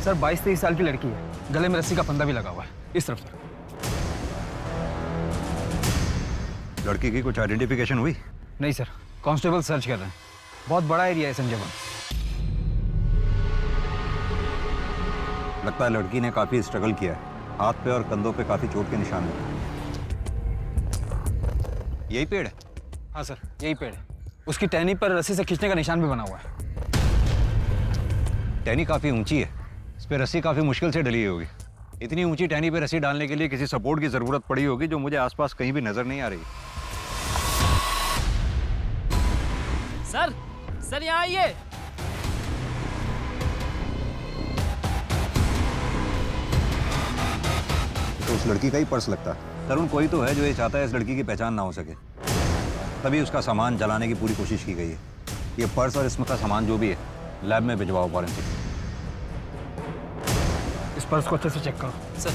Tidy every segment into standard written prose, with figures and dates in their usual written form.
Sir 22-23 साल की लड़की है, गले में रस्सी का फंदा भी लगा हुआ है। इस तरफ सर। लड़की की कुछ आइडेंटिफिकेशन हुई? नहीं सर, कांस्टेबल सर्च कर रहे हैं। बहुत बड़ा एरिया है संजय वन। लगता है लड़की ने काफी स्ट्रगल किया है। हाथ पे और कंधों पे काफी चोट के निशान हैं। यही पेड़ है? हाँ सर, यही पेड़ है। उसकी टहनी पर रस्सी से खींचने का निशान भी बना हुआ है। टहनी काफी ऊंची है, इस पे रस्सी काफी मुश्किल से डली होगी। इतनी ऊंची टहनी पे रस्सी डालने के लिए किसी सपोर्ट की जरूरत पड़ी होगी जो मुझे आसपास कहीं भी नजर नहीं आ रही। सर यहाँ आइए। तो उस लड़की का ही पर्स लगता है। तरुण कोई तो है जो ये चाहता है इस लड़की की पहचान ना हो सके, तभी उसका सामान जलाने की पूरी कोशिश की गई है। ये पर्स और इसमें का सामान जो भी है लैब में भिजवाओ फॉरेंसिक। इस पर्स को अच्छे से चेक करो। सर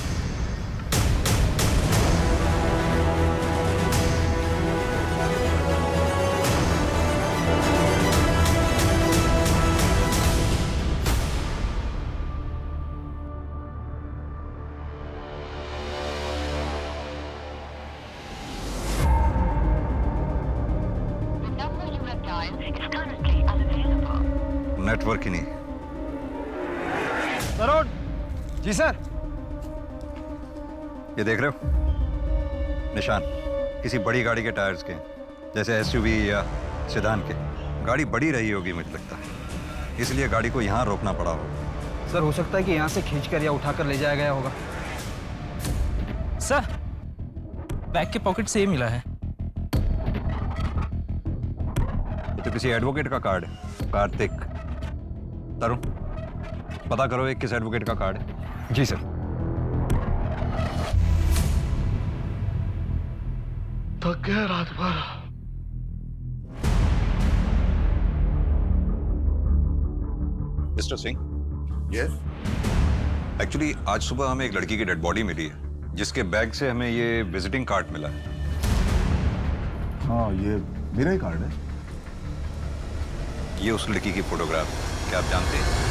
नेटवर्क ही नहीं। तरुण जी सर। ये देख रहे हो निशान किसी बड़ी गाड़ी के टायर्स के, जैसे एसयूवी या सेडान के। गाड़ी बड़ी रही होगी मुझे लगता है, इसलिए गाड़ी को यहाँ रोकना पड़ा होगा। सर हो सकता है कि यहाँ से खींचकर या उठाकर ले जाया गया होगा। सर बैग के पॉकेट से ये मिला है। ये तो किसी एडवोकेट का कार्ड है, कार्तिक। तरुण पता करो एक किस एडवोकेट का कार्ड है। जी सर। थक गया रात भर। मिस्टर सिंह, यस एक्चुअली आज सुबह हमें एक लड़की की डेड बॉडी मिली है, जिसके बैग से हमें ये विजिटिंग कार्ड मिला है। हाँ, ये मेरा ही कार्ड है। ये उस लड़की की फोटोग्राफ है, क्या आप जानते हैं?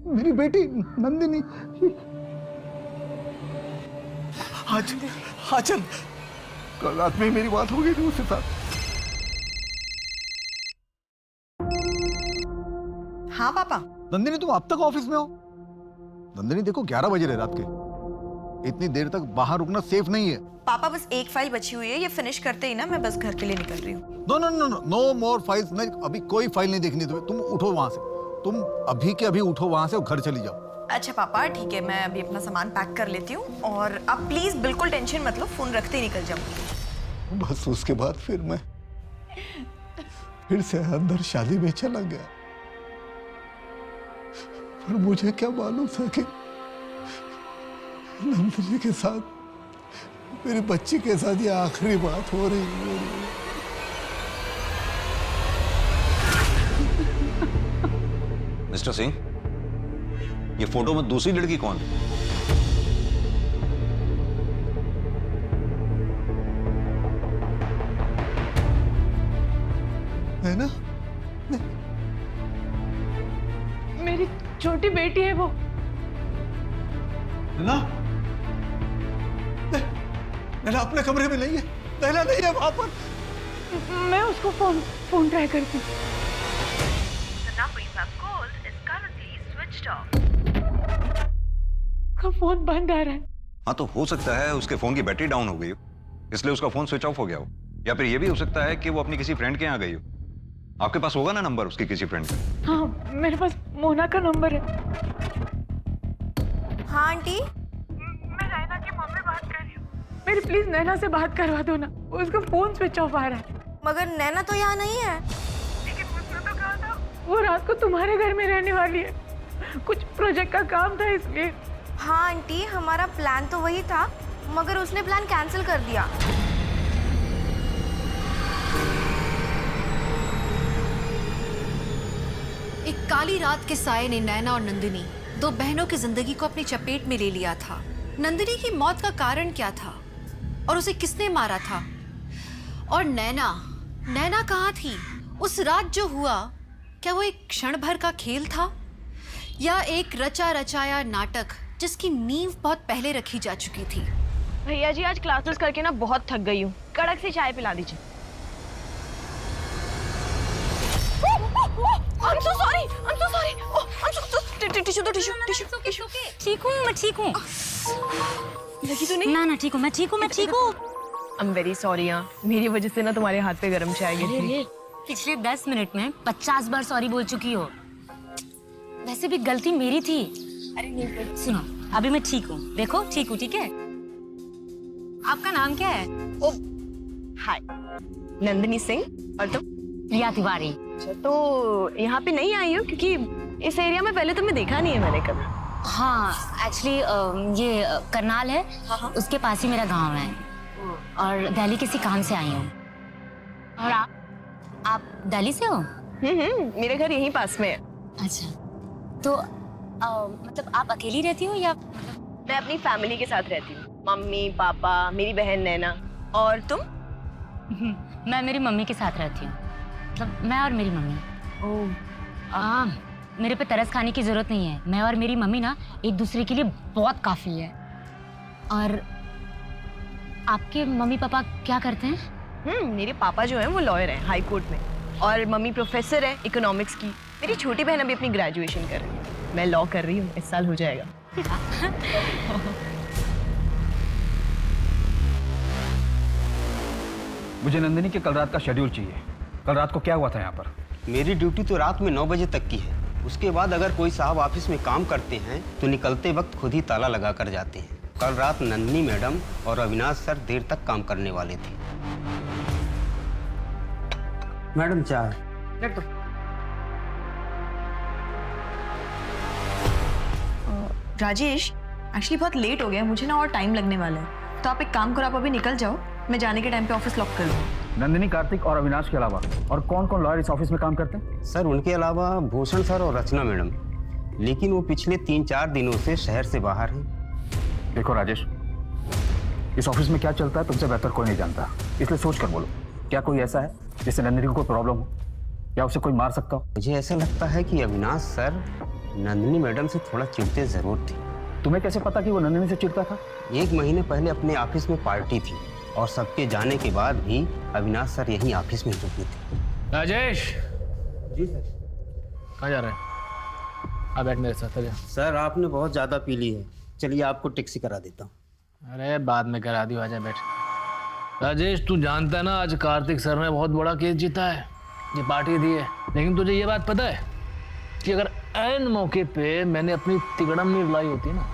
मेरी बेटी नंदिनी। आचल कल रात में मेरी बात हो गई थी उसके साथ। हाँ पापा। नंदिनी तुम अब तक ऑफिस में हो? नंदिनी देखो 11 बज रहे रात के, इतनी देर तक बाहर रुकना सेफ नहीं है। पापा बस एक फाइल बची हुई है, ये फिनिश करते ही ना मैं बस घर के लिए निकल रही हूँ। No no no no no more files. नहीं, अभी कोई फाइल नहीं देखनी तुम्हें। तुम उठो वहां से, तुम अभी के अभी उठो वहां से और घर चली जाओ। अच्छा पापा ठीक है, मैं अभी अपना सामान पैक कर लेती हूँ और आप प्लीज बिल्कुल टेंशन मत लो, फोन रखते ही निकल जाऊंगी। बस उसके बाद फिर मैं फिर से अंदर शादी में चला गया, पर मुझे क्या मालूम था कि नंदिनी के साथ, मेरी बच्ची के साथ ये आखिरी बात हो रही है। मिस्टर सिंह, ये फोटो में दूसरी लड़की कौन है? नैना? मेरी छोटी बेटी है वो। नैना? नैना अपने कमरे में नहीं है। नैना नहीं है वहां पर। मैं उसको फोन ट्राई करती हूँ। उसका फोन बंद आ रहा है। हाँ तो हो सकता है उसके फोन की बैटरी डाउन हो गई हो, इसलिए उसका फोन स्विच ऑफ हो गया हो। या फिर ये भी हो सकता है कि वो अपनी किसी फ्रेंड के यहाँ गई हो। आपके पास होगा ना नंबर उसकी किसी फ्रेंड का? हाँ मेरे पास मोना का नंबर है। हाँ आंटी। मैं नैना की मम्मी बात कर रही हूँ। मेरी प्लीज नैना से बात करवा दो ना, उसका फोन स्विच ऑफ आ रहा है। मगर नैना तो यहाँ नहीं है। लेकिन उसने तो कहा था वो रात को तुम्हारे घर में रहने वाली है, कुछ प्रोजेक्ट का काम था इसलिए। हाँ आंटी, हमारा प्लान तो वही था, मगर उसने प्लान कैंसिल कर दिया। एक काली रात के साये ने नैना और नंदिनी, दो बहनों की जिंदगी को अपनी चपेट में ले लिया था। नंदिनी की मौत का कारण क्या था और उसे किसने मारा था? और नैना कहाँ थी? उस रात जो हुआ, क्या वो एक क्षण भर का खेल था या एक रचा रचाया नाटक जिसकी नींव बहुत पहले रखी जा चुकी थी? भैया जी आज क्लासेस करके ना बहुत थक गई हूँ, कड़क से चाय पिला दीजिए। I'm so sorry. I'm so sorry. Oh, I'm so tissue. ठीक हूँ, मैं ठीक हूँ। लगी तो नहीं? ना ठीक हूँ, मैं ठीक हूँ। I'm very sorry यार, मेरी वजह से ना तुम्हारे हाथ पे गरम चाय गिरी थी। पिछले 10 मिनट में 50 बार सॉरी बोल चुकी हो। वैसे भी गलती मेरी थी। अरे नहीं, सुनो, अभी मैं ठीक हूँ। देखो, ठीक हूँ, ठीक है? आपका नाम क्या है? ओ, हाय, नंदिनी सिंह। और तुम? प्रिया तिवारी। अच्छा, तो यहाँ पे नहीं आई हो क्योंकि इस एरिया में पहले तुम्हें देखा नहीं है मैंने कभी। हाँ, एक्चुअली ये करनाल है। हाँ। उसके पास ही मेरा गांव है और दिल्ली किसी काम से आई हूँ। और आप दिल्ली से हो? मेरे घर यहीं पास में है। अच्छा, तो मतलब आप अकेली रहती हो या? मैं अपनी फैमिली के साथ रहती हूँ, मम्मी पापा, मेरी बहन नैना। और तुम? मैं मेरी मम्मी के साथ रहती हूँ, मतलब मैं और मेरी मम्मी। ओह, मेरे पे तरस खाने की जरूरत नहीं है। मैं और मेरी मम्मी ना एक दूसरे के लिए बहुत काफी है। और आपके मम्मी पापा क्या करते हैं? मेरे पापा जो हैं वो लॉयर हैं हाई कोर्ट में, और मम्मी प्रोफेसर है इकोनॉमिक्स की। मेरी छोटी बहन अभी अपनी ग्रेजुएशन कर रही है। मैं लॉ कर रही हूँ, इस साल हो जाएगा। मुझे नंदिनी के कल रात का शेड्यूल चाहिए। कल रात को क्या हुआ था यहाँ पर? मेरी ड्यूटी तो रात में 9 बजे तक की है। उसके बाद अगर कोई साहब ऑफिस में काम करते हैं तो निकलते वक्त खुद ही ताला लगा कर जाते हैं। कल रात नंदिनी मैडम और अविनाश सर देर तक काम करने वाले थे। मैडम चाय। राजेश, एक्चुअली बहुत लेट हो गया, मुझे ना और टाइम लगने वाला है, तो आप एक काम करो, आप अभी निकल जाओ, मैं जाने के टाइम पे ऑफिस लॉक कर दूँ। नंदिनी, कार्तिक और अविनाश के अलावा और कौन कौन लॉयर इस ऑफिस में काम करते हैं? सर उनके अलावा भूषण सर और रचना मैडम, लेकिन वो पिछले 3-4 दिनों से शहर से बाहर हैं। देखो राजेश, इस ऑफिस में क्या चलता है तुमसे बेहतर कोई नहीं जानता, इसलिए सोच कर बोलो, क्या कोई ऐसा है जिससे नंदिनी को कोई प्रॉब्लम हो या उसे कोई मार सकता हो? मुझे ऐसा लगता है कि अविनाश सर नंदिनी मैडम से थोड़ा चिढ़ते जरूर थे। तुम्हें कैसे पता कि वो नंदिनी से चिढ़ता था? 1 महीने पहले अपने ऑफिस में पार्टी थी और सबके जाने के बाद भी अविनाश सर यहीं ऑफिस में रुके थे। राजेश। जी सर। कहाँ जा रहे हैं? आ बैठ मेरे साथ, आजा। सर आपने बहुत ज़्यादा पी ली है, चलिए आपको टैक्सी करा देता हूँ। अरे बाद में करा दियो, आजा बैठ। राजेश, तू जानता है ना आज कार्तिक सर ने बहुत बड़ा केस जीता है, ये पार्टी दी है। लेकिन तुझे ये बात पता है कि अगर ऐन मौके पे मैंने अपनी तिगड़म नहीं लाई होती ना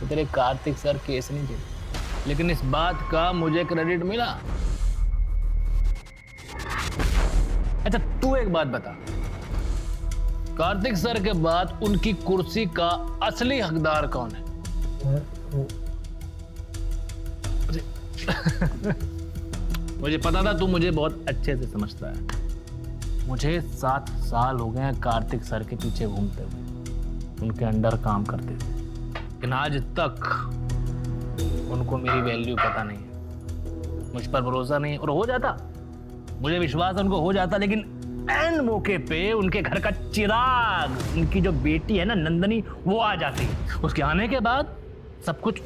तो तेरे कार्तिक सर केस नहीं जीते। लेकिन इस बात का मुझे क्रेडिट मिला। अच्छा तू एक बात बता, कार्तिक सर के बाद उनकी कुर्सी का असली हकदार कौन है? मुझे पता था तू मुझे बहुत अच्छे से समझता है। मुझे 7 साल हो गए हैं कार्तिक सर के पीछे घूमते हुए, उनके अंडर काम करते थे, लेकिन आज तक उनको मेरी वैल्यू पता नहीं है, मुझ पर भरोसा नहीं है। और हो जाता, मुझे विश्वास उनको हो जाता, लेकिन ऐन मौके पे उनके घर का चिराग, उनकी जो बेटी है ना नंदिनी, वो आ जाती। उसके आने के बाद सब कुछ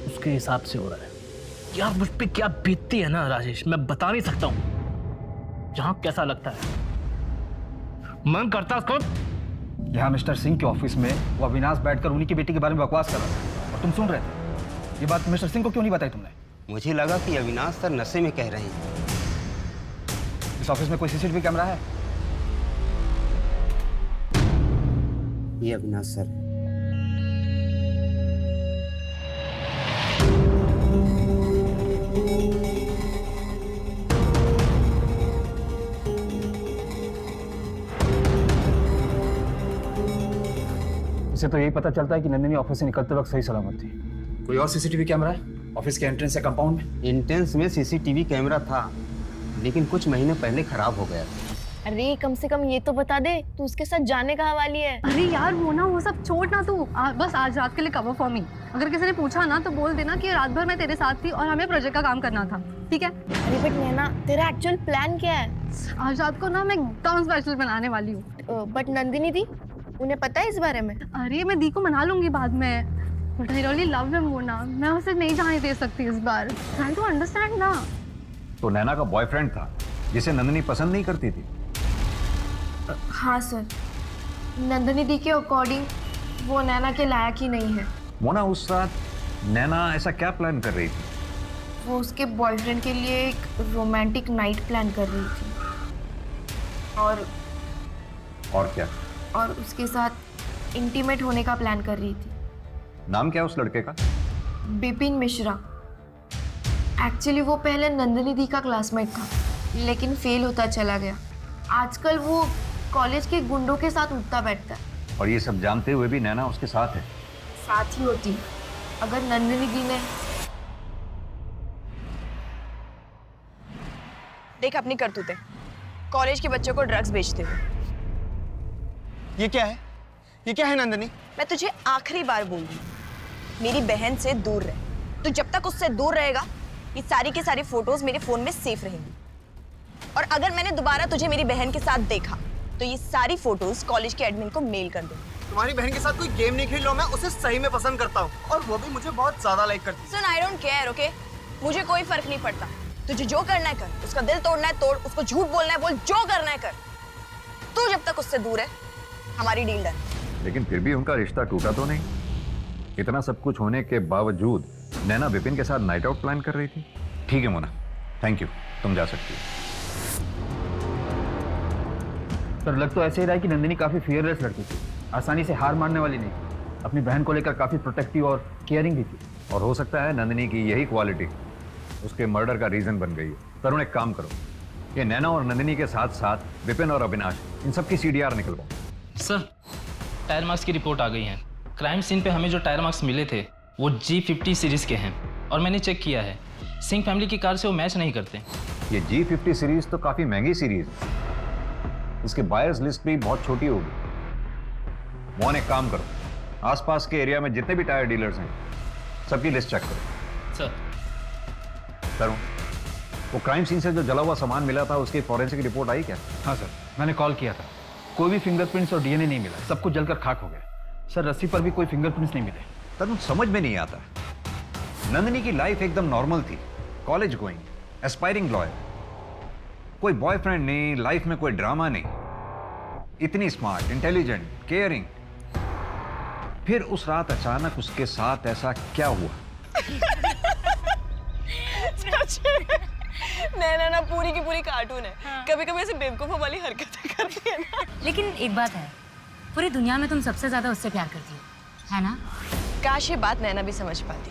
उसके हिसाब से हो रहा है। यार मुझ पे क्या बीतती है ना राजेश, मैं बता नहीं सकता हूँ। जहाँ कैसा लगता है, मन करता है उसको। यहाँ मिस्टर सिंह के ऑफिस में वो अविनाश बैठकर उन्हीं की बेटी के बारे में बकवास कर रहा था और तुम सुन रहे थे। ये बात मिस्टर सिंह को क्यों नहीं बताई तुमने? मुझे लगा कि अविनाश सर नशे में कह रहे हैं। इस ऑफिस में कोई सीसीटीवी कैमरा है? ये अविनाश सर है। इससे तो यही पता चलता है कि नंदिनी ऑफिस से निकलते वक्त सही सलामत थी। कोई और सीसीटीवी कैमरा है ऑफिस के एंट्रेंस या कंपाउंड में? एंट्रेंस में सीसीटीवी कैमरा था, लेकिन कुछ महीने पहले खराब हो गया था। अरे कम से कम ये तो बता दे, तू उसके साथ जाने का हवाली है। अरे यार वो सब छोड़ ना तू, बस आज रात के लिए कवर फॉर मी। अगर किसी ने पूछा ना तो बोल देना कि रात भर मैं तेरे साथ थी और हमें प्रोजेक्ट का काम करना था, ठीक है? अरे बट नैना, तेरा एक्चुअल प्लान क्या है? आज रात को ना मैं एकदम स्पेशल बनाने वाली हूँ। बट नंदिनी दी, उन्हें पता है इस बारे में? अरे मैं दी को मना लूंगी बाद में, but I really love him Mona. मैं उसे नहीं जाने दे सकती इस बार। ट्राई टू अंडरस्टैंड ना। तो नैना का बॉयफ्रेंड था जिसे नंदिनी पसंद नहीं करती थी। हाँ सर, नंदिनी दी के अकॉर्डिंग वो नैना के लायक ही नहीं है। मोना, उस रात नैना ऐसा क्या प्लान कर रही थी? वो उसके बॉयफ्रेंड के लिए एक रोमांटिक नाइट प्लान कर रही थी और क्या? और उसके साथ इंटीमेट होने का प्लान कर रही थी। नाम क्या है उस लड़के का? बिपिन मिश्रा। एक्चुअली वो पहले नंदिनी दी का क्लासमेट था, लेकिन फेल होता चला गया। आजकल वो कॉलेज के गुंडों के साथ उठता बैठता है। और ये सब जानते हुए भी नैना उसके साथ है? साथ ही होती अगर नंदिनी दी ने। देख अपनी करतूतें, कॉलेज के बच्चों को ड्रग्स बेचते हुए। ये क्या है? ये क्या है नंदिनी? मैं तुझे आखिरी बार बोल रही हूँ, मेरी बहन से दूर रह। तू जब तक उससे दूर रहेगा, ये सारी की सारी फोटोज मेरे फोन में सेफ रहेंगी। और अगर मैंने दोबारा तुझे मेरी बहन के साथ देखा, तो ये सारी फोटोज कॉलेज के एडमिन को मेल कर दूंगी। तुम्हारी बहन के साथ कोई गेम नहीं खेल रहा, मैं उसे सही में पसंद करता हूँ और वो भी मुझे बहुत ज्यादा लाइक करती है। सुन, आई डोंट केयर, ओके? मुझे कोई फर्क नहीं पड़ता। तुझे जो करना है कर, उसका दिल तोड़ना है तोड़, उसको झूठ बोलना है बोल, जो करना है कर। तू जब तक उससे दूर है, हमारी डील डन। लेकिन फिर भी उनका रिश्ता टूटा तो नहीं? इतना सब कुछ होने के बावजूद नैना विपिन के साथ नाइट आउट प्लान कर रही थी। ठीक है मोना, थैंक यू, तुम जा सकती हो। सर लग तो ऐसे ही रहा है कि नंदिनी काफी फियरलेस लड़की थी, आसानी से हार मानने वाली नहीं। अपनी बहन को लेकर काफी प्रोटेक्टिव और केयरिंग भी थी। और हो सकता है नंदिनी की यही क्वालिटी उसके मर्डर का रीजन बन गई है। तरुण, एक काम करो, ये नैना और नंदिनी के साथ साथ विपिन और अविनाश, इन सब की CDR निकलवाओ। सर, टायर मार्क्स की रिपोर्ट आ गई है। क्राइम सीन पे हमें जो टायर मार्क्स मिले थे वो G50 सीरीज के हैं और मैंने चेक किया है, सिंह फैमिली की कार से वो मैच नहीं करते। ये G50 सीरीज तो काफी महंगी सीरीज है, इसके बायर्स लिस्ट भी बहुत छोटी होगी। मोहन, एक काम करो, आसपास के एरिया में जितने भी टायर डीलर्स हैं सबकी लिस्ट चेक करो। सर। तरुण, वो क्राइम सीन से जो जला हुआ सामान मिला था उसकी फॉरेंसिक रिपोर्ट आई क्या? हाँ सर, मैंने कॉल किया था। कोई भी फिंगरप्रिंट्स और DNA नहीं मिला, सब कुछ जलकर खाक हो गया। सर रस्सी पर भी कोई फिंगरप्रिंट्स नहीं मिले। तरुण, समझ में नहीं आता, नंदिनी की लाइफ एकदम नॉर्मल थी, कॉलेज गोइंग, एस्पायरिंग लॉयर, कोई बॉयफ्रेंड नहीं, लाइफ में कोई ड्रामा नहीं, इतनी स्मार्ट, इंटेलिजेंट, केयरिंग। फिर उस रात अचानक उसके साथ ऐसा क्या हुआ? नैना ना पूरी की पूरी कार्टून है। हाँ। कभी कभी ऐसे बेवकूफों वाली हरकतें करती है ना। लेकिन एक बात है, पूरी दुनिया में तुम सबसे ज्यादा उससे प्यार करती हो, है ना? काश ये बात नैना भी समझ पाती।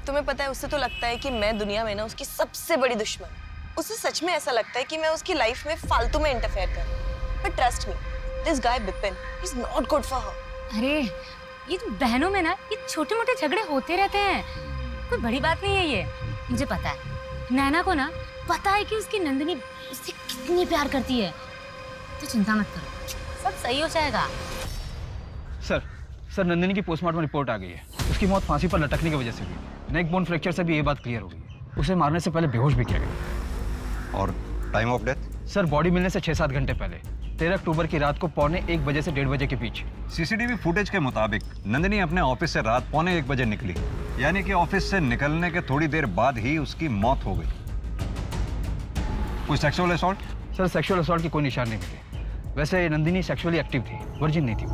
तुम्हें पता है, उससे तो लगता है कि मैं दुनिया में ना उसकी सबसे बड़ी दुश्मन। उसे सच में ऐसा लगता है कि मैं उसकी लाइफ में फालतू में इंटरफेयर कर रही हूं। But trust me, this guy Bipin is not good for her. अरे ये तो बहनों में ना ये छोटे मोटे झगड़े होते रहते हैं, कोई बड़ी बात नहीं है ये। मुझे पता है, नैना को ना पता है कि उसकी नंदिनी उससे कितनी प्यार करती है, तो चिंता मत करो, सब सही हो जाएगा। सर नंदिनी की पोस्टमार्टम रिपोर्ट आ गई है। उसकी मौत फांसी पर लटकने की वजह से हुई। नेक बोन फ्रैक्चर से भी ये बात क्लियर हो गई। उसे मारने से पहले बेहोश भी किया गया। और time of death? Sir body मिलने से 6-7 घंटे पहले, 13 अक्टूबर की रात को 1:45 बजे से 1:30 बजे के बीच। CCTV फुटेज के मुताबिक नंदिनी अपने ऑफिस से रात 1:45 बजे निकली, यानी कि ऑफिस से निकलने के थोड़ी देर बाद ही उसकी मौत हो गई। कोई sexual assault? Sir sexual assault की कोई निशान नहीं मिले। वैसे नंदिनी सेक्सुअली एक्टिव थी, वर्जिन नहीं थी।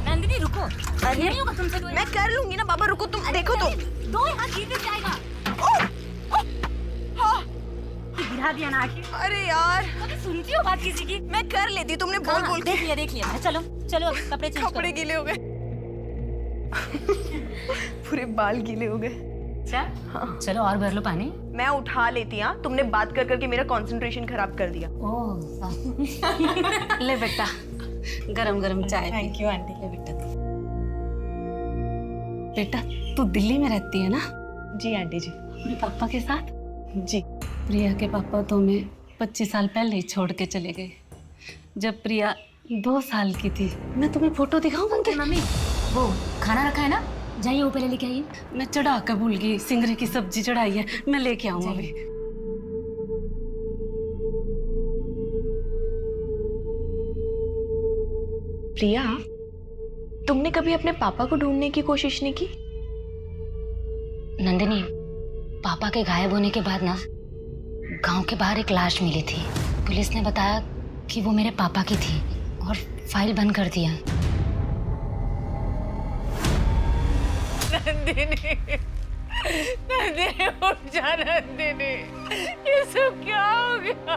नंदिनी रुको, अरे नहीं होगा तुमसे कोई। मैं कर लूंगी ना बाबा, रुको तुम, देखो तुम। दो हाथ गिर जाएगा। गिरा दिया ना आखिर। अरे यार, कभी सुनती हो बात किसी की? मैं कर लेती, तुमने बोल बोल के। देख लिया। चलो चलो कपड़े चेंज करो। कपड़े गीले हो गए। पूरे बाल गीले हो गए। हाँ। चलो और भर लो पानी। मैं उठा लेती। हाँ, तुमने बात कर करके मेरा कंसंट्रेशन खराब कर दिया। ओह ले बेटा, गरम गरम चाय। Thank you aunty. ले बेटा, बेटा तू दिल्ली में रहती है ना? जी आंटी जी। अपने पापा के साथ? जी। प्रिया के पापा तो हमें 25 साल पहले ही छोड़ के चले गए, जब प्रिया 2 साल की थी। मैं तुम्हें फोटो दिखाऊं उनके? मम्मी वो खाना रखा है ना, जाइए वो पहले लेके आइए। मैं चढ़ा कर भूल गई, सिंगरे की सब्जी चढ़ाई है, मैं लेके आऊँ अभी। प्रिया, तुमने कभी अपने पापा को ढूंढने की कोशिश नहीं की? नंदिनी, पापा के गायब होने के बाद ना गांव के बाहर एक लाश मिली थी। पुलिस ने बताया कि वो मेरे पापा की थी और फाइल बंद कर दिया। नंदिनी, नंदिनी उठ जा नंदिनी, ये सब क्या हो गया?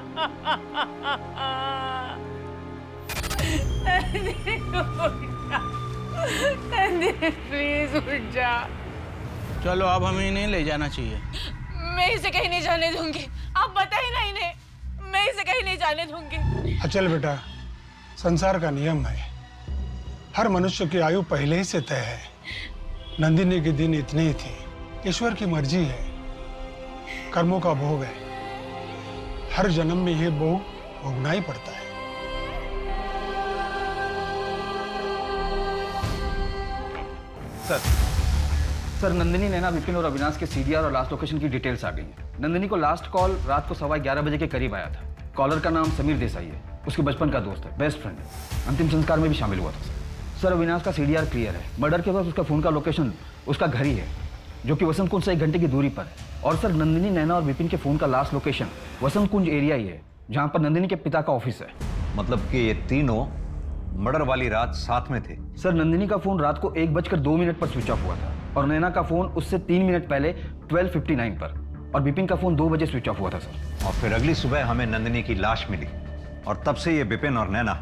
नंदिनी उठ जा, नंदिनी प्लीज उठ जा। चलो अब हमें इन्हें ले जाना चाहिए। मैं इसे कहीं नहीं जाने दूंगी, आप बताइए ना इन्हें, मैं इसे कहीं नहीं जाने दूंगी। अचल बेटा, संसार का नियम है, हर मनुष्य की आयु पहले ही से तय है। नंदिनी के दिन इतने ही थे, ईश्वर की मर्जी है, कर्मों का भोग है, हर जन्म में यह भोग भोगना ही पड़ता है। सर, नंदिनी, नैना, विपिन और अविनाश के सीडीआर और लास्ट लोकेशन की डिटेल्स आ गई हैं। नंदिनी को लास्ट कॉल रात को 11:15 बजे के करीब आया था। कॉलर का नाम समीर देसाई है, उसके बचपन का दोस्त है, बेस्ट फ्रेंड है, अंतिम संस्कार में भी शामिल हुआ था। सर, अविनाश का सीडीआर क्लियर है। मर्डर के वक्त उसका फोन का लोकेशन उसका घर ही है, जो कि वसंत कुंज से 1 घंटे की दूरी पर है। और सर, नंदिनी, नैना और विपिन के फोन का लास्ट लोकेशन वसंत कुंज एरिया ही है, जहाँ पर नंदिनी के पिता का ऑफिस है। मतलब कि ये तीनों मर्डर वाली रात साथ में थे? सर, नंदिनी का फोन रात को 1:02 पर स्विच ऑफ हुआ था और नैना का फोन उससे 3 मिनट पहले 12:59 पर, और विपिन का फोन 2 बजे स्विच ऑफ हुआ था सर। और फिर अगली सुबह हमें नंदिनी की लाश मिली और तब से ये विपिन और नैना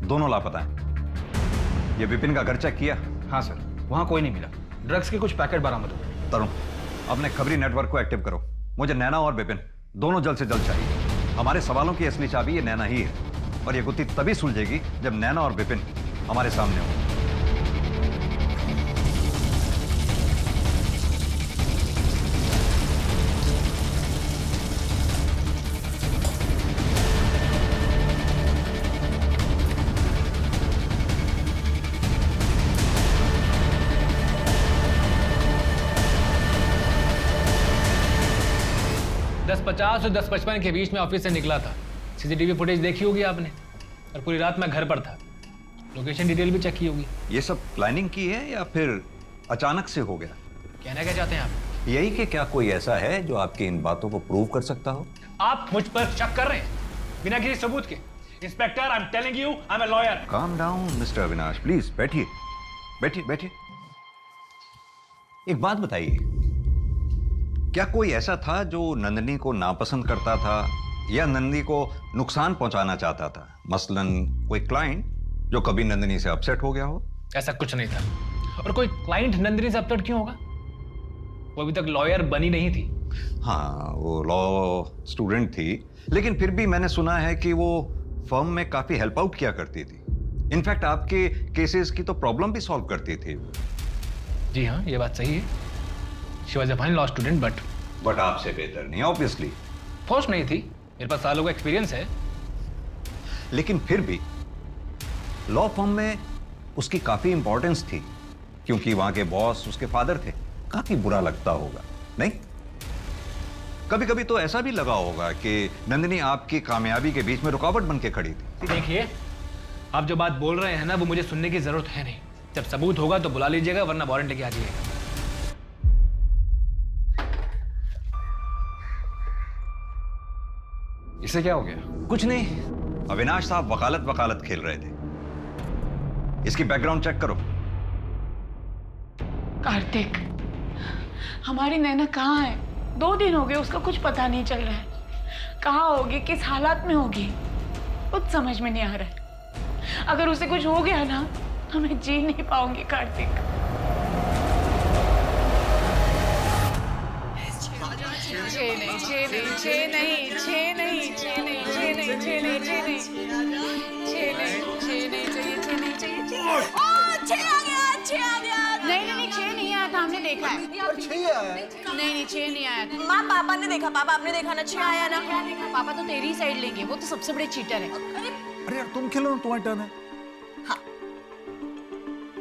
दोनों लापता हैं। ये विपिन का घर चेक किया? हाँ सर, वहाँ कोई नहीं मिला। ड्रग्स के कुछ पैकेट बरामद हुए। तरुण, अपने खबरी नेटवर्क को एक्टिव करो। मुझे नैना और विपिन दोनों जल्द से जल्द चाहिए। हमारे सवालों की असली चाबी ये नैना ही है, और ये गुत्थी तभी सुलझेगी जब नैना और विपिन हमारे सामने हो। दस 50 और 10:55 के बीच में ऑफिस से निकला था। सीसीटीवी फुटेज देखी होगी आपने, और पूरी रात मैं घर पर था। लोकेशन डिटेल भी चेक की होगी। ये सब प्लानिंग की है या फिर अचानक से हो गया? कहना क्या चाहते हैं आप? यही कि क्या कोई ऐसा है जो आपकी इन बातों को प्रूव कर सकता हो? आप मुझ पर शक कर रहे हैं बिना किसी सबूत के। Inspector, I am telling you, I am a lawyer. Calm down mister Avinash, please बैठिए बैठिए बैठिए। एक बात बताइए, क्या कोई ऐसा था जो नंदिनी को नापसंद करता था या नंदिनी को नुकसान पहुंचाना चाहता था? मसलन कोई क्लाइंट जो कभी नंदिनी से अपसेट हो गया हो? ऐसा कुछ नहीं था। और कोई क्लाइंट नंदिनी से अपसेट क्यों होगा? वो अभी तक लॉयर बनी नहीं थी। हाँ, वो लॉ स्टूडेंट थी, लेकिन फिर भी मैंने सुना है कि वो फर्म में काफी हेल्प आउट किया करती थी। इनफैक्ट आपके केसेस की तो प्रॉब्लम भी सॉल्व करती थी। जी हाँ, ये बात सही है। She was a fine law student, but आपसे बेहतर नहीं, ऑब्वियसली। फोर्स नहीं थी, मेरे पास सालों का एक्सपीरियंस है। लेकिन फिर भी लॉ फर्म में उसकी काफी इंपॉर्टेंस थी, क्योंकि वहां के बॉस उसके फादर थे। काफी बुरा लगता होगा, नहीं? कभी कभी तो ऐसा भी लगा होगा कि नंदिनी आपकी कामयाबी के बीच में रुकावट बन के खड़ी थी। देखिए, आप जो बात बोल रहे हैं ना, वो मुझे सुनने की जरूरत है नहीं। जब सबूत होगा तो बुला लीजिएगा, वरना वारंट लेके आ जाइएगा। इसे क्या हो गया? कुछ नहीं, अविनाश साहब वकालत खेल रहे थे। इसकी बैकग्राउंड चेक करो। कार्तिक, हमारी नैना कहाँ है? 2 दिन हो गए, उसका कुछ पता नहीं चल रहा है। कहाँ होगी, किस हालात में होगी, कुछ समझ में नहीं आ रहा है। अगर उसे कुछ हो गया ना, तो मैं जी नहीं पाऊंगी कार्तिक। नहीं, 6 नहीं आया था, हमने देखा है? नहीं 6 नहीं आया था। माँ पापा ने देखा, पापा आपने देखा ना 6 आया ना। क्या देखा? पापा तो तेरी साइड लेंगे, वो तो सबसे बड़े चीटर है। अरे यार तुम खेलो ना, तुम्हारी टर्न है।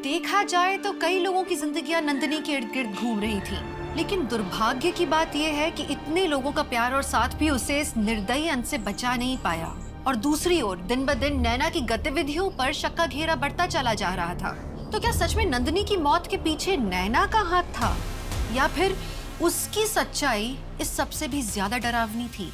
देखा जाए तो कई लोगों की जिंदगियां नंदिनी के इर्द गिर्द घूम रही थी, लेकिन दुर्भाग्य की बात यह है कि इतने लोगों का प्यार और साथ भी उसे इस निर्दयी अंत से बचा नहीं पाया। और दूसरी ओर दिन ब दिन नैना की गतिविधियों पर शक का घेरा बढ़ता चला जा रहा था। तो क्या सच में नंदिनी की मौत के पीछे नैना का हाथ था, या फिर उसकी सच्चाई इस सबसे भी ज्यादा डरावनी थी?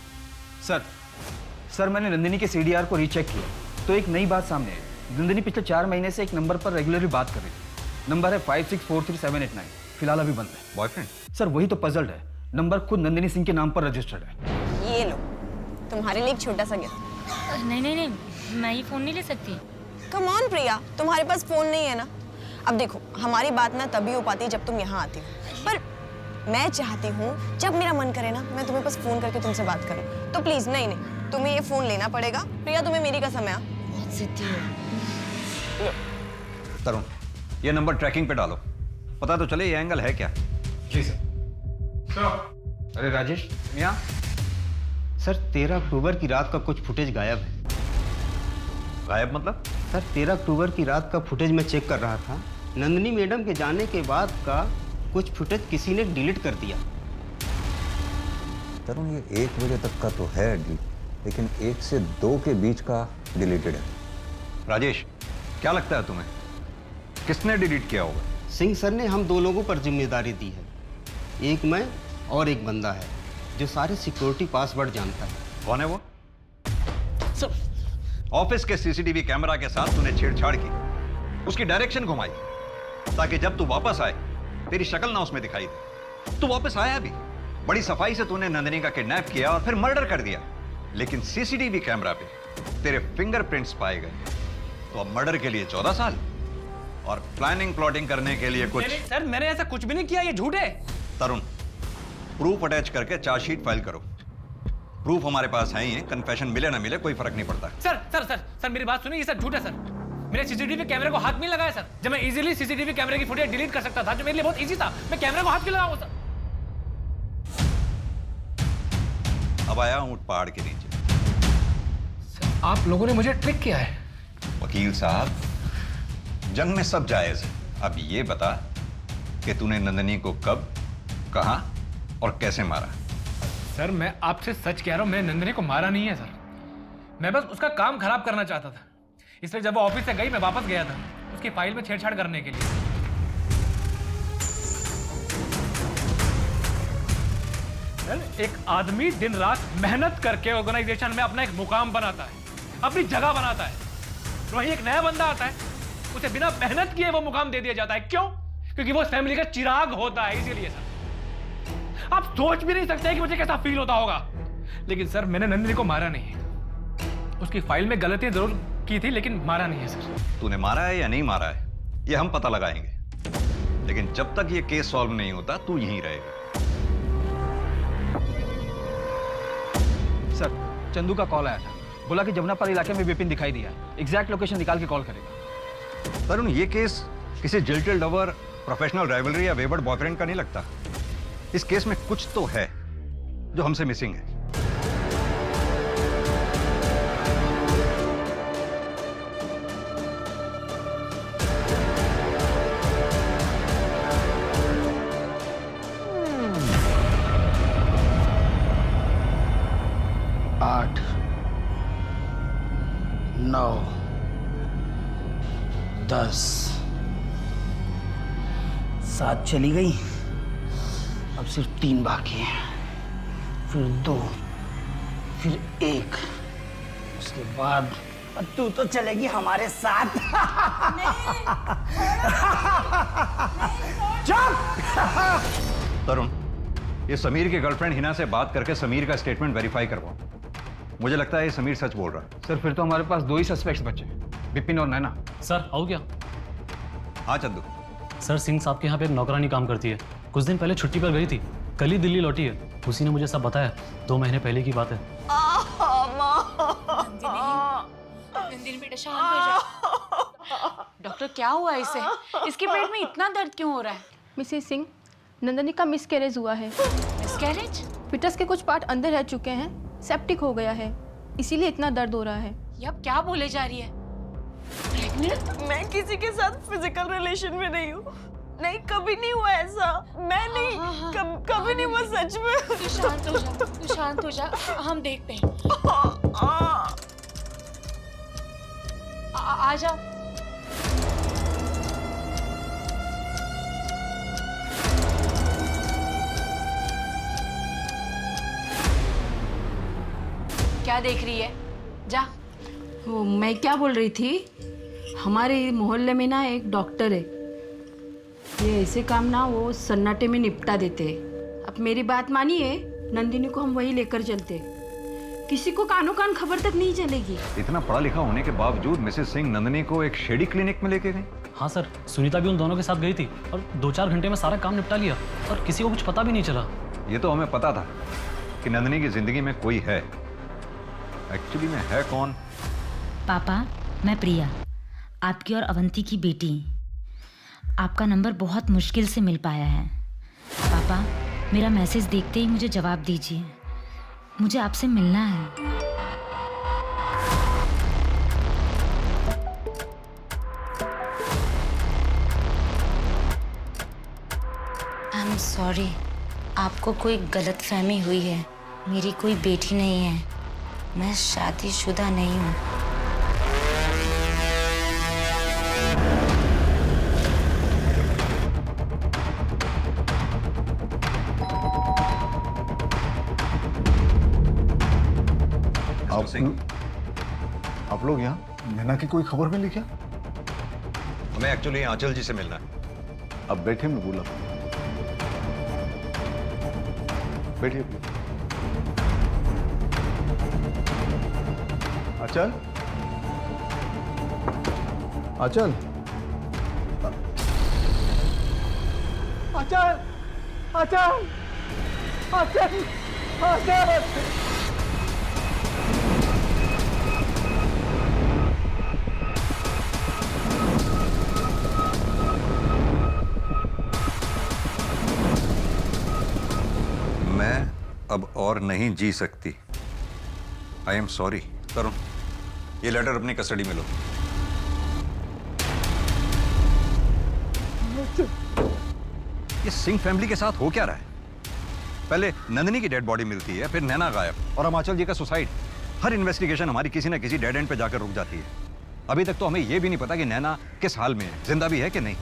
सर मैंने नंदिनी के सीडीआर को रीचेक किया तो एक नई बात सामने आई। नंदिनी पिछले 4 महीने से एक नंबर पर रेगुलरली बात कर रही थी। नंबर है 5643-789। फिलहाल अभी बंद है। बॉयफ्रेंड? सर वही तो पजल्ड है। नंबर खुद नंदिनी सिंह के नाम पर रजिस्टर्ड है। ये लो, तुम्हारे लिए एक छोटा सा गिफ्ट। नहीं, मैं ये फोन नहीं ले सकती। कम ऑन प्रिया, तुम्हारे पास फोन नहीं है ना? अब देखो, हमारी बात ना तभी हो पाती है जब तुम यहाँ आती हो, पर मैं चाहती हूँ जब मेरा मन करे ना मैं तुम्हें बस फोन करके तुमसे बात करूँ। तो प्लीज नहीं, तुम्हें ये फोन लेना पड़ेगा। प्रिया तुम्हें मेरी कसम है। तरुण, ये नंबर ट्रैकिंग पे डालो, पता तो चले ये एंगल है क्या। जी सर। अरे राजेश यहाँ। सर 13 अक्टूबर की रात का कुछ फुटेज गायब है। गायब मतलब? सर 13 अक्टूबर की रात का फुटेज मैं चेक कर रहा था। नंदिनी मैडम के जाने के बाद का कुछ फुटेज किसी ने डिलीट कर दिया। तरुण ये 1 बजे तक का तो है डिलीट, लेकिन 1 से 2 के बीच का डिलीटेड है। राजेश क्या लगता है तुम्हें, किसने डिलीट किया होगा? सिंह सर ने हम 2 लोगों पर जिम्मेदारी दी है, एक मैं और एक बंदा है जो सारे सिक्योरिटी पासवर्ड जानता है। कौन है वो? ऑफिस के सीसीटीवी कैमरा के साथ तूने छेड़छाड़ की, उसकी डायरेक्शन घुमाई ताकि जब तू वापस आए तेरी शक्ल ना उसमें दिखाई दे। तू वापस आया भी, बड़ी सफाई से तूने नंदिनी का किडनैप किया और फिर मर्डर कर दिया, लेकिन सीसीटीवी कैमरा पे तेरे फिंगरप्रिंट्स पाए गए। तो अब मर्डर के लिए 14 साल और प्लानिंग प्लॉटिंग करने के लिए कुछ। सर मैंने ऐसा कुछ भी नहीं किया, ये झूठ है। तरुण प्रूफ अटैच करके चार्जशीट फाइल करो। प्रूफ हमारे पास है ही है, कन्फेशन मिले ना मिले कोई फर्क नहीं पड़ता। सर मेरी बात सुनिए, ये सर झूठ है। सर मेरे सीसीटीवी कैमरे को हाथ नहीं लगाया सर। जब मैं इजीली सीसीटीवी कैमरे की फुटेज डिलीट कर सकता था, जो मेरे लिए बहुत इजी था, मैं कैमरे को हाथ क्यों लगाऊं सर? अब आया ऊंट पहाड़ के नीचे। सर आप लोगों ने मुझे ट्रिक किया है। वकील साहब, जंग में सब जायज है। अब ये बता कि तूने नंदिनी को कब, कहां और कैसे मारा? सर मैं आपसे सच कह रहा हूं, मैंने नंदिनी को मारा नहीं है सर। मैं बस उसका काम खराब करना चाहता था, इसलिए जब वो ऑफिस से गई मैं वापस गया था उसकी फाइल में छेड़छाड़ करने के लिए। सर एक आदमी दिन रात मेहनत करके ऑर्गेनाइजेशन में अपना एक मुकाम बनाता है, अपनी जगह बनाता है, तो वहीं एक नया बंदा आता है, उसे बिना मेहनत किए वो मुकाम दे दिया जाता है। क्यों? क्योंकि वो फैमिली का चिराग होता है, इसीलिए सर। आप सोच भी नहीं सकते कि मुझे कैसा फील होता होगा। लेकिन सर मैंने नंदिनी को मारा नहीं है, उसकी फाइल में गलतियां जरूर की थी, लेकिन मारा नहीं है सर। तूने मारा है या नहीं मारा है ये हम पता लगाएंगे, लेकिन जब तक ये केस सॉल्व नहीं होता तू यहीं रहेगा। सर चंदू का कॉल आया था, बोला कि जमुनापाल इलाके में विपिन दिखाई दिया। एग्जैक्ट लोकेशन निकाल के कॉल करेगा। तरुण ये केस किसी जिल्टेड लवर, प्रोफेशनल राइवलरी या वेवर्ड बॉयफ्रेंड का नहीं लगता। इस केस में कुछ तो है जो हमसे मिसिंग है। आठ, 9, 10, 7 चली गई, अब सिर्फ 3 बाकी हैं, फिर 2, फिर 1, उसके बाद तू तो चलेगी हमारे साथ। तरुण ये समीर की गर्लफ्रेंड हिना से बात करके समीर का स्टेटमेंट वेरीफाई करवाओ। मुझे लगता है ये समीर सच बोल रहा है। सर फिर तो हमारे पास 2 ही सस्पेक्ट्स बचे, विपिन और नैना। सर आओ क्या? हाँ चंदू। सर सिंह साहब के यहाँ पे एक नौकरानी काम करती है, कुछ दिन पहले छुट्टी पर गई थी, कल ही दिल्ली लौटी है। उसी ने मुझे सब बताया, 2 महीने पहले की बात है। नंदिनी बेटा शांत हो जा। डॉक्टर क्या हुआ इसे? इसके पेट में इतना दर्द क्यों हो रहा है? मिसेस सिंह, नंदनी का मिसकैरेज हुआ है। मिसकैरेज? फिटस के कुछ पार्ट अंदर रह चुके हैं, सेप्टिक हो गया है, इसीलिए इतना दर्द हो रहा है। ये अब क्या बोले जा रही है? प्रेग्नेंट? मैं किसी के साथ फिजिकल रिलेशन में नहीं हूँ। नहीं, कभी नहीं हुआ ऐसा। मैं नहीं, कभी नहीं हुआ सच में। तू शांत हो जा, तू शांत हो जा, हम देखते हैं। आ जाओ। क्या देख रही है? जा। वो मैं क्या बोल रही थी, हमारे मोहल्ले में ना एक डॉक्टर है, ये ऐसे काम ना वो सन्नाटे में निपटा देते हैं। अब मेरी बात मानिए, नंदिनी को हम वही लेकर चलते, किसी को कानो कान खबर तक नहीं चलेगी। इतना पढ़ा लिखा होने के बावजूद मिसेस सिंह नंदिनी को एक शेडी क्लिनिक में लेके गई। हाँ सर, सुनीता भी उन दोनों के साथ गई थी और 2-4 घंटे में सारा काम निपटा लिया और किसी को कुछ पता भी नहीं चला। ये तो हमें पता था कि नंदिनी की जिंदगी में कोई है, एक्चुअली में है कौन? पापा, मैं प्रिया, आपकी और अवंती की बेटी। आपका नंबर बहुत मुश्किल से मिल पाया है। पापा, मेरा मैसेज देखते ही मुझे जवाब दीजिए, मुझे आपसे मिलना है। आई एम सॉरी, आपको कोई गलतफहमी हुई है। मेरी कोई बेटी नहीं है, मैं शादीशुदा नहीं हूँ। आप लोग यहाँ नैना की कोई खबर मिली क्या? हमें एक्चुअली आंचल जी से मिलना है। अब बैठे, मैं बोला बैठिए। आंचल, आंचल, आंचल, आंचल, आंचल, आंचल। मैं अब और नहीं जी सकती। I am sorry. तरुण, ये लेटर अपनी कस्टडी में लो। ये सिंह फैमिली के साथ हो क्या रहा है? पहले नंदिनी की डेड बॉडी मिलती है, फिर नैना गायब, और हिमाचल जी का सुसाइड। हर इन्वेस्टिगेशन हमारी किसी ना किसी डेड एंड पे जाकर रुक जाती है। अभी तक तो हमें यह भी नहीं पता कि नैना किस हाल में है, जिंदा भी है कि नहीं।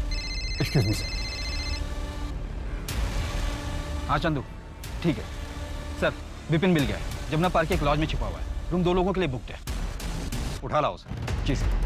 Excuse me sir. हाँ चंदू, ठीक है सर। विपिन मिल गया है, जमुना पार्क के एक लॉज में छिपा हुआ है। रूम 2 लोगों के लिए बुकड है। उठा लाओ सर। जी सर।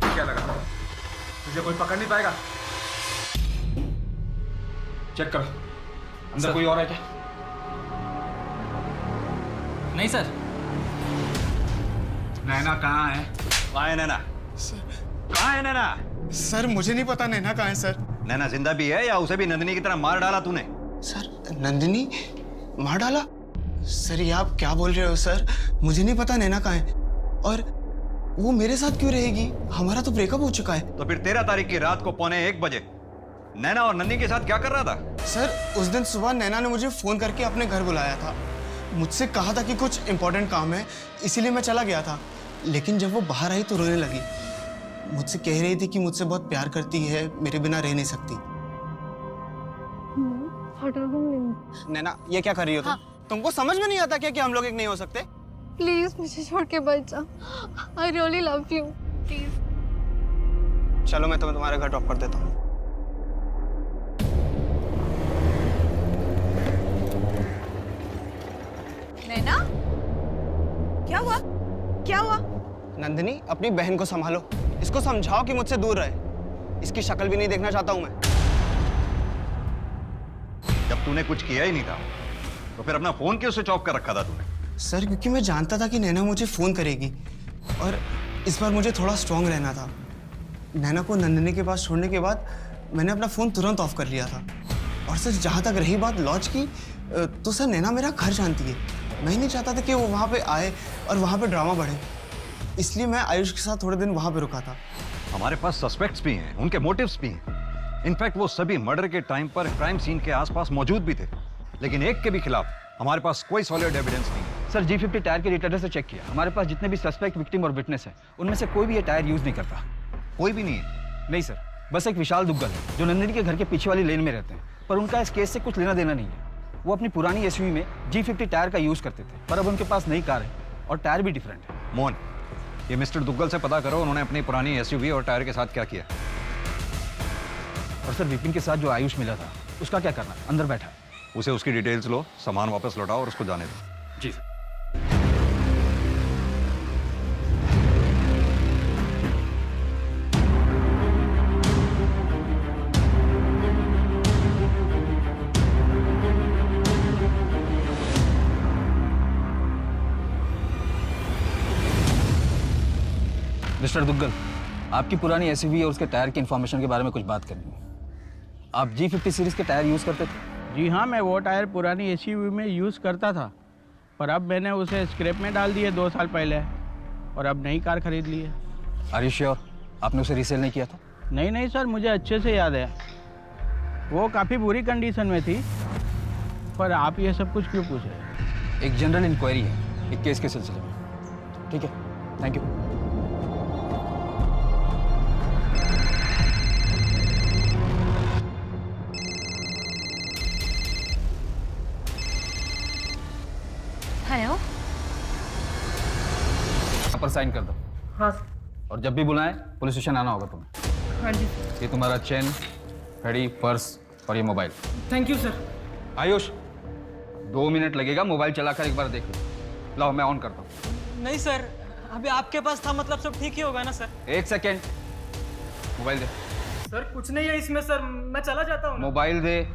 क्या लगा तुझे कोई पकड़ नहीं पाएगा? चेक करो, अंदर कोई और है क्या? नहीं सर। नैना कहाँ है? कहाँ है नैना? कहाँ है नैना? सर मुझे नहीं पता नैना कहाँ है सर। नैना जिंदा भी है या उसे भी नंदिनी की तरह मार डाला तूने? सर नंदिनी मार डाला? सर ये आप क्या बोल रहे हो सर? मुझे नहीं पता नैना कहाँ है, और वो मेरे साथ क्यों रहेगी? हमारा तो ब्रेकअप हो चुका है। तो फिर 13 तारीख की रात को 1:45 बजे नैना और नंदिनी के साथ क्या कर रहा था? सर उस दिन सुबह नैना ने मुझे फोन करके अपने घर बुलाया था, मुझसे कहा था कि कुछ इंपॉर्टेंट काम है, इसीलिए मैं चला गया था। लेकिन जब वो बाहर आई तो रोने लगी, मुझसे कह रही थी कि मुझसे बहुत प्यार करती है, मेरे बिना रह नहीं सकती। नैना ये क्या कर रही हो तुम? तुमको समझ में नहीं आता क्या कि हम लोग एक नहीं हो सकते? प्लीज मुझे छोड़ के बच जा। I really love you, please. चलो मैं तुम्हें तुम्हारे घर ड्रॉप कर देता हूँ। नैना, क्या हुआ? क्या हुआ? नंदिनी अपनी बहन को संभालो, इसको समझाओ कि मुझसे दूर रहे। इसकी शक्ल भी नहीं देखना चाहता हूं मैं। जब तूने कुछ किया ही नहीं था तो फिर अपना फोन क्यों स्विच ऑफ कर रखा था तूने? सर क्योंकि मैं जानता था कि नैना मुझे फोन करेगी, और इस बार मुझे थोड़ा स्ट्रांग रहना था। नैना को नंदिनी के पास छोड़ने के बाद मैंने अपना फ़ोन तुरंत ऑफ कर लिया था। और सर जहाँ तक रही बात लॉज की, तो सर नैना मेरा घर जानती है। मैं ही नहीं चाहता था कि वो वहाँ पे आए और वहाँ पे ड्रामा बढ़े, इसलिए मैं आयुष के साथ थोड़े दिन वहाँ पे रुका था। हमारे पास सस्पेक्ट्स भी हैं, उनके मोटिव्स भी हैं। इनफैक्ट वो सभी मर्डर के टाइम पर क्राइम सीन के आसपास मौजूद भी थे, लेकिन एक के भी खिलाफ हमारे पास कोई सॉलिड एविडेंस नहीं है। सर G50 टायर के डिटेक्टर से चेक किया, हमारे पास जितने भी सस्पेक्ट, विक्टिम और विटनेस है उनमें से कोई भी ये टायर यूज नहीं करता। कोई भी नहीं है? नहीं सर, बस एक विशाल दुग्गल है जो नंदिनी के घर के पीछे वाली लेन में रहते हैं, पर उनका इस केस से कुछ लेना देना नहीं है। वो अपनी पुरानी SUV में G50 टायर का यूज करते थे, पर अब उनके पास नई कार है और टायर भी डिफरेंट है। मोहन, ये मिस्टर दुग्गल से पता करो उन्होंने अपनी पुरानी SUV और टायर के साथ क्या किया। और सर विपिन के साथ जो आयुष मिला था उसका क्या करना, अंदर बैठा है। उसे उसकी डिटेल्स लो, सामान वापस लौटाओ और उसको जाने दो। जी सर। मिस्टर दुग्गल, आपकी पुरानी SUV और उसके टायर की इंफॉर्मेशन के बारे में कुछ बात करनी है। आप G50 सीरीज के टायर यूज करते थे? जी हाँ, मैं वो टायर पुरानी SUV में यूज़ करता था, पर अब मैंने उसे स्क्रैप में डाल दिए 2 साल पहले, और अब नई कार खरीद ली है। आर यू श्योर आपने उसे रीसेल नहीं किया था? नहीं सर, मुझे अच्छे से याद है, वो काफ़ी बुरी कंडीशन में थी। पर आप ये सब कुछ क्यों पूछ रहे हैं? एक जनरल इंक्वायरी है एक केस के सिलसिले में। ठीक है, थैंक यू। हेलो। पर साइन कर दो। हाँ। और जब भी बुलाएं पुलिस स्टेशन आना होगा तुम्हें। हाँ जी। ये तुम्हारा चेन, घड़ी, पर्स और ये mobile. Thank you sir. Ayush, 2 minute लगेगा, मोबाइल चलाकर एक बार देख लो। लाओ मैं ऑन करता हूँ। नहीं सर, अभी आपके पास था, मतलब सब ठीक ही होगा ना सर? 1 सेकेंड, मोबाइल दे। सर कुछ नहीं है इसमें सर, मैं चला जाता हूँ। मोबाइल दे।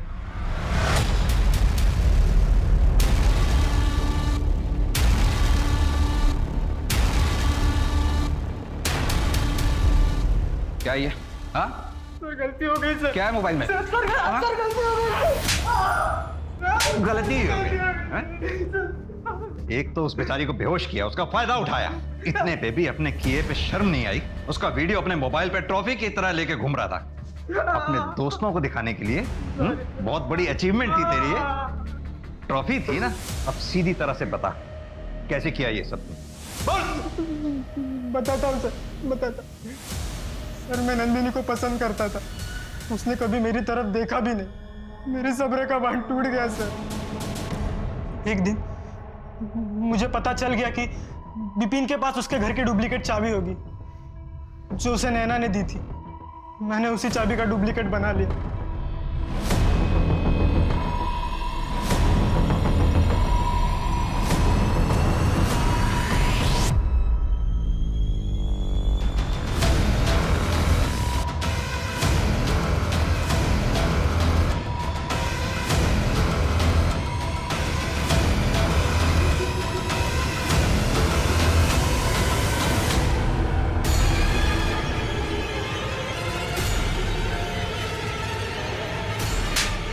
क्या ये? हाँ? सर गलती हो गई सर। क्या है मोबाइल में? सर गलती हो गई। गलती हो गई? एक तो उस बेचारी को बेहोश किया, उसका फायदा उठाया, इतने पे भी अपने किए पे शर्म नहीं आई। उसका वीडियो अपने मोबाइल पे ट्रॉफी की तरह लेके घूम रहा था, अपने दोस्तों को दिखाने के लिए। बहुत बड़ी अचीवमेंट थी तेरी ये, ट्रॉफी थी ना। अब सीधी तरह से बता कैसे किया ये सब? बताता हूँ सर, बताता। सर मैं नंदिनी को पसंद करता था, उसने कभी मेरी तरफ देखा भी नहीं, मेरे सब्र का बांध टूट गया सर। एक दिन मुझे पता चल गया कि विपिन के पास उसके घर की डुप्लीकेट चाबी होगी जो उसे नैना ने दी थी। मैंने उसी चाबी का डुप्लीकेट बना लिया।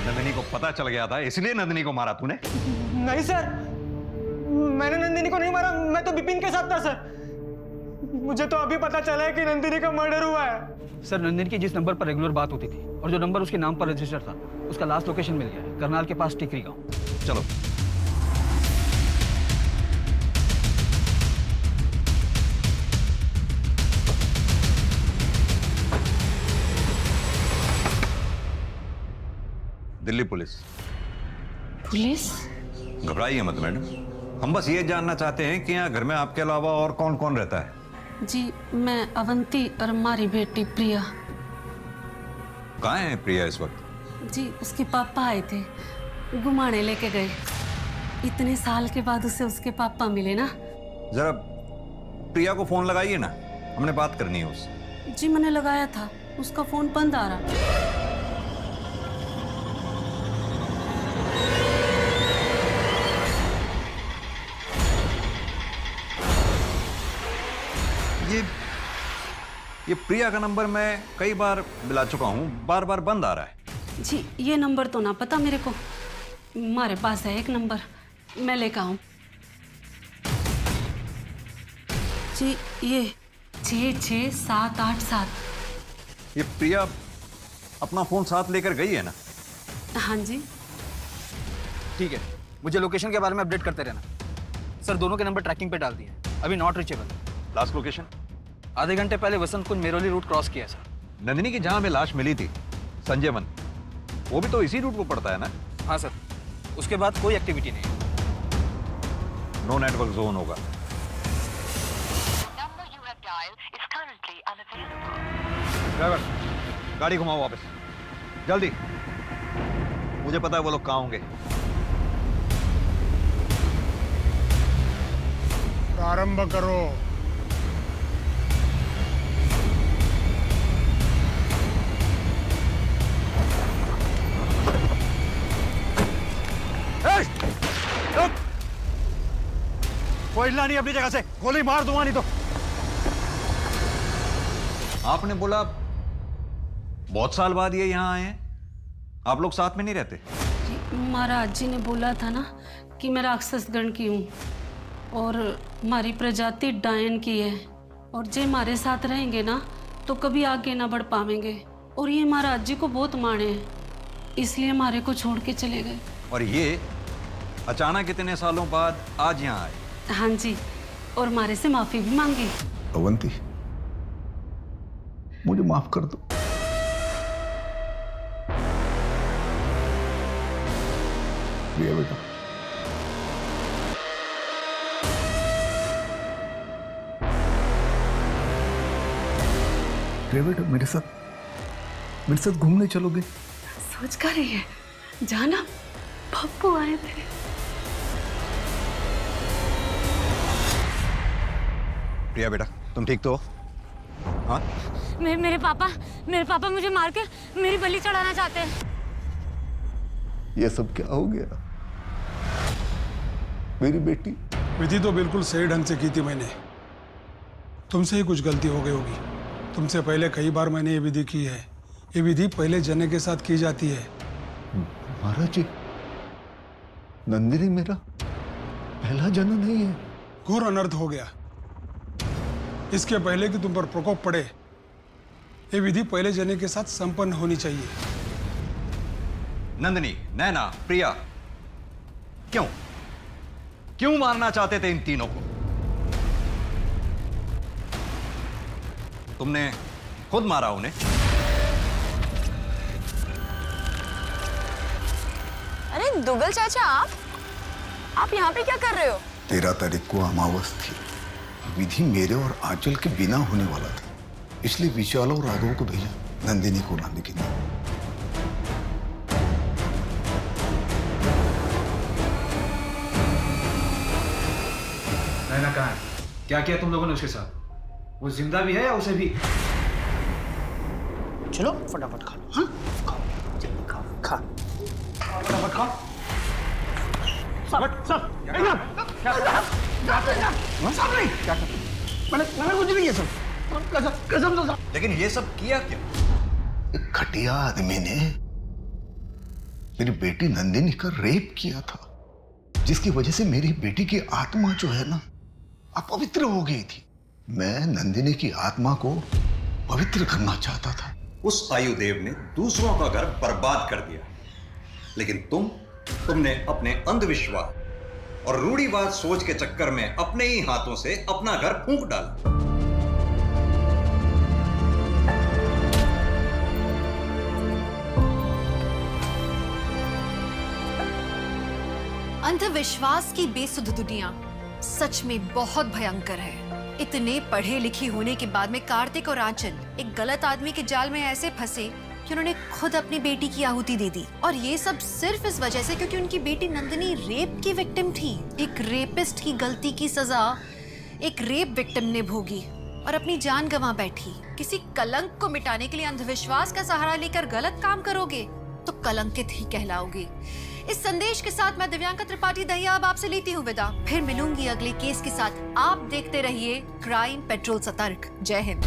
नंदिनी को पता चल गया था, इसलिए नंदिनी को मारा तूने? नहीं सर, मैंने नंदिनी को नहीं मारा, मैं तो विपिन के साथ था सर। मुझे तो अभी पता चला है कि नंदिनी का मर्डर हुआ है। सर नंदिनी की जिस नंबर पर रेगुलर बात होती थी और जो नंबर उसके नाम पर रजिस्टर था, उसका लास्ट लोकेशन मिल गया है, करनाल के पास टिकरी गांव। चलो। दिल्ली पुलिस। पुलिस? घबराइए मत मैडम, हम बस ये जानना चाहते हैं कि यहाँ घर में आपके अलावा और कौन कौन रहता है? जी मैं अवंती और हमारी बेटी प्रिया। कहाँ है प्रिया इस वक्त? जी उसके पापा आए थे, घुमाने लेके गए। इतने साल के बाद उसे उसके पापा मिले ना। जरा प्रिया को फोन लगाइए ना, हमने बात करनी है उससे। जी मैंने लगाया था, उसका फोन बंद आ रहा। ये ये प्रिया का नंबर मैं कई बार मिला चुका हूँ, बार बार बंद आ रहा है। जी ये नंबर तो ना पता मेरे को, हमारे पास है एक नंबर, मैं लेकर आऊँ। जी ये 66787। ये प्रिया अपना फोन साथ लेकर गई है ना? हाँ जी। ठीक है, मुझे लोकेशन के बारे में अपडेट करते रहना। सर दोनों के नंबर ट्रैकिंग पे डाल दिए हैं, अभी नॉट रीचेबल। Last location? आधे घंटे पहले वसंत कुंज मेरोली रूट क्रॉस किया है सर। नंदिनी की जहां में लाश मिली थी, संजय वन, वो भी तो इसी रूट को पड़ता है ना? हाँ सर, उसके बाद कोई एक्टिविटी नहीं है। नो नेटवर्क जोन होगा। ड्राइवर गाड़ी घुमाओ वापस, जल्दी। मुझे पता है वो लोग कहाँ होंगे। प्रारंभ करो। कोई हिलना नहीं अपनी जगह से, गोली मार दूंगा नहीं तो। आपने बोला बहुत साल बाद ये यहाँ आए हैं, आप लोग साथ में नहीं रहते? महाराज जी ने बोला था ना कि मैं राक्षस गण की हूँ और हमारी प्रजाति डायन की है, और जे हमारे साथ रहेंगे ना तो कभी आगे ना बढ़ पाएंगे, और ये महाराज जी को बहुत माने हैं, इसलिए हमारे को छोड़ के चले गए। और ये अचानक इतने सालों बाद आज यहाँ आए? हाँ जी, और हमारे से माफी भी मांगी। अवंती, मुझे माफ कर दो। प्रिया बेटा, प्रिया बेटा, मेरे साथ घूमने चलोगे? सोच कर रही है, जाना, पप्पू आए थे। प्रिया बेटा, तुम ठीक तो हो? हाँ? मेरे पापा मुझे मार के मेरी बलि चढ़ाना चाहते हैं। ये सब क्या हो गया? मेरी बेटी। विधि तो बिल्कुल सही ढंग से की थी मैंने, तुमसे ही कुछ गलती हो गई होगी। तुमसे पहले कई बार मैंने ये विधि की है। ये विधि पहले जने के साथ की जाती है। महाराज जी, नंदिनी मेरा पहला जन नहीं है। घोर अनर्थ हो गया। इसके पहले कि तुम पर प्रकोप पड़े, ये विधि पहले जने के साथ संपन्न होनी चाहिए। नंदिनी, नैना, प्रिया, क्यों मारना चाहते थे इन तीनों को? तुमने खुद मारा उन्हें? अरे दुगल चाचा, आप यहाँ पे क्या कर रहे हो? 13 तारीख को अमावस थी। विधि मेरे और आंचल के बिना होने वाला था, इसलिए विशाल और राघव को भेजा नंदिनी को लाने के लिए। नैना कहाँ है? क्या किया तुम लोगों ने उसके साथ? वो जिंदा भी है या उसे भी? चलो फटाफट खा लो। हाँ खाओ, जल्दी खाओ, खा फटाफट खाओ। सब मैंने कुछ नहीं किया सब, कसम से। लेकिन ये सब किया क्या? एक घटिया आदमी ने मेरी बेटी नंदिनी का रेप किया था, जिसकी वजह से मेरी बेटी की आत्मा जो है ना अपवित्र हो गई थी। मैं नंदिनी की आत्मा को पवित्र करना चाहता था। उस आयुदेव ने दूसरों का घर बर्बाद कर दिया, लेकिन तुमने अपने अंधविश्वास और रूढ़िवाद सोच के चक्कर में अपने ही हाथों से अपना घर फूंक डाला। अंधविश्वास की बेसुध दुनिया सच में बहुत भयंकर है। इतने पढ़े लिखे होने के बाद में कार्तिक और आंचल एक गलत आदमी के जाल में ऐसे फंसे कि उन्होंने खुद अपनी बेटी की आहुति दे दी। और ये सब सिर्फ इस वजह से क्योंकि उनकी बेटी नंदिनी रेप की विक्टिम थी। एक रेपिस्ट की गलती की सजा एक रेप विक्टिम ने भोगी और अपनी जान गंवा बैठी। किसी कलंक को मिटाने के लिए अंधविश्वास का सहारा लेकर गलत काम करोगे तो कलंकित ही कहलाओगे। इस संदेश के साथ मैं दिव्यांका त्रिपाठी दहिया अब आपसे लेती हूँ विदा। फिर मिलूंगी अगले केस के साथ। आप देखते रहिए क्राइम पेट्रोल सतर्क। जय हिंद।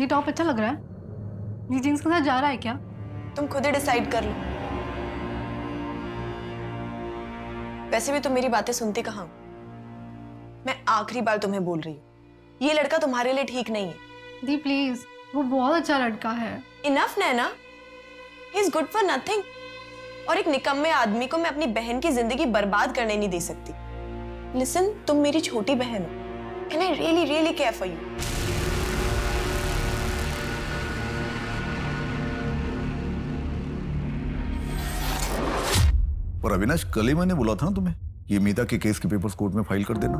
ये टॉप अच्छा लग रहा है। ये जीन्स के साथ जा रहा है क्या? तुम खुद ही डिसाइड कर लो। वैसे भी तुम मेरी बातें सुनती कहाँ हो? मैं आखिरी बार तुम्हें बोल रही हूँ, ये लड़का तुम्हारे लिए ठीक नहीं है। दी प्लीज, वो बहुत अच्छा लड़का है। Enough Naina, he is good for nothing. और एक निकम्मे आदमी को मैं अपनी बहन की जिंदगी बर्बाद करने नहीं दे सकती। लिसन, तुम मेरी छोटी बहन हो and I really really care for you. और अविनाश, कल ही मैंने बोला था ना तुम्हें, ये मीता के केस के पेपर्स कोर्ट में फाइल कर देना।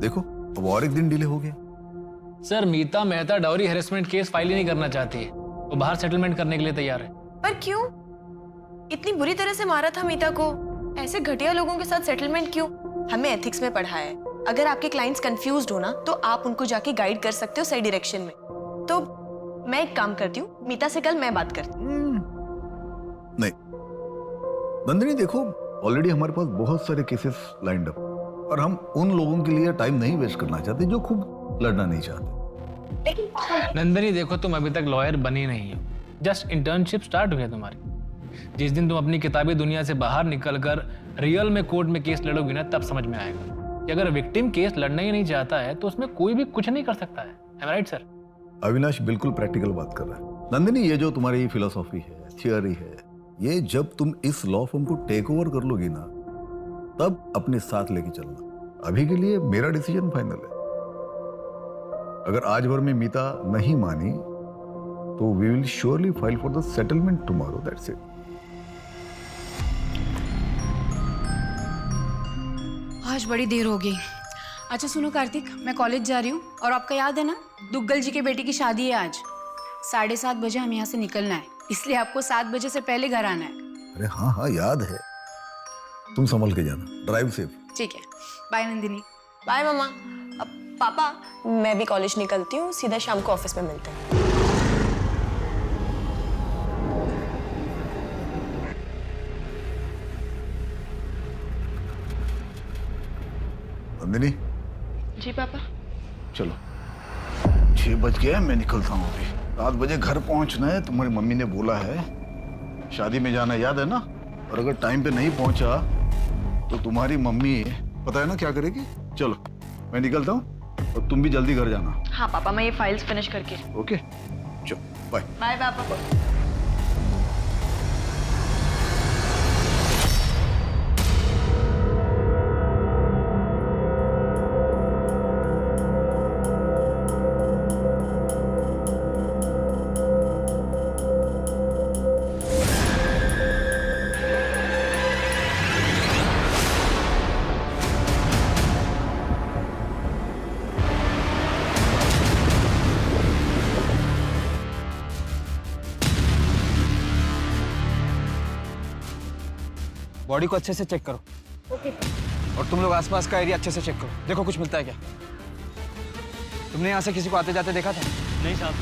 देखो अब और एक दिन डिले हो गया। Sir, Meeta Mehta dowry harassment case file ही नहीं करना चाहती है। वो बाहर सेटलमेंट करने के लिए तैयार है। पर क्यों? इतनी बुरी तरह से मारा था मीता को, ऐसे घटिया लोगों के साथ सेटलमेंट क्यों? हमें एथिक्स में पढ़ा है, अगर आपके क्लाइंट्स कंफ्यूज्ड हो ना तो आप उनको जाके गाइड कर सकते हो सही डायरेक्शन में। तो मैं एक काम करती हूँ, मीता से कल मैं बात करती हूँ। नहीं नंदिनी, देखो ऑलरेडी हमारे पास बहुत सारे केसेस लाइंड अप, और हम उन लोगों के लिए टाइम नहीं वेस्ट करना चाहते जो खूब लड़ना नहीं चाहते। नंदिनी देखो, तुम अभी तक लॉयर बनी नहीं हो, जस्ट इंटर्नशिप स्टार्ट हुई है तुम्हारी। जिस दिन तुम अपनी किताबी दुनिया से बाहर निकलकर रियल में कोर्ट में केस लड़ोगी ना, तब समझ में आएगा कि अगर विक्टिम केस लड़ना ही नहीं चाहता है तो उसमें कोई भी कुछ नहीं कर सकता है। Am I right, sir? Avinash बिल्कुल प्रैक्टिकल बात कर रहा है। नंदिनी, ये जो तुम्हारी फिलोसॉफी है, थियोरी है, ये जब तुम इस लॉ फर्म को टेक ओवर कर लोगी ना, तब अपने साथ लेके चलना। अभी के लिए मेरा डिसीजन फाइनल है। अगर आज भर में मीता नहीं मानी तो we will surely file for the settlement tomorrow, that's it. आज बड़ी देर हो गई। अच्छा सुनो कार्तिक, मैं कॉलेज जा रही हूँ, और आपका याद है ना, दुग्गल जी के बेटी की शादी है आज। 7:30 बजे हम यहाँ से निकलना है, इसलिए आपको 7 बजे से पहले घर आना है। अरे हाँ हाँ याद है। तुम संभल के जाना, ड्राइव सेफ। ठीक है, बाय नंदिनी। बाय मामा। अब पापा, मैं भी कॉलेज निकलती हूँ, सीधा शाम को ऑफिस में मिलते हैं। नंदिनी। जी पापा। चलो 6 बज गए, मैं निकलता हूँ अभी। 7 बजे घर पहुंचना है, तुम्हारी मम्मी ने बोला है। शादी में जाना याद है ना? और अगर टाइम पे नहीं पहुंचा तो तुम्हारी मम्मी पता है ना क्या करेगी। चलो मैं निकलता हूँ, और तुम भी जल्दी घर जाना। हाँ पापा, मैं ये फाइल्स फिनिश करके। ओके चलो, बाय। बाय पापा। बॉडी को अच्छे से चेक करो। ओके। और तुम लोग आसपास का एरिया अच्छे से चेक करो, देखो कुछ मिलता है क्या। तुमने यहाँ से किसी को आते जाते देखा था? नहीं साहब।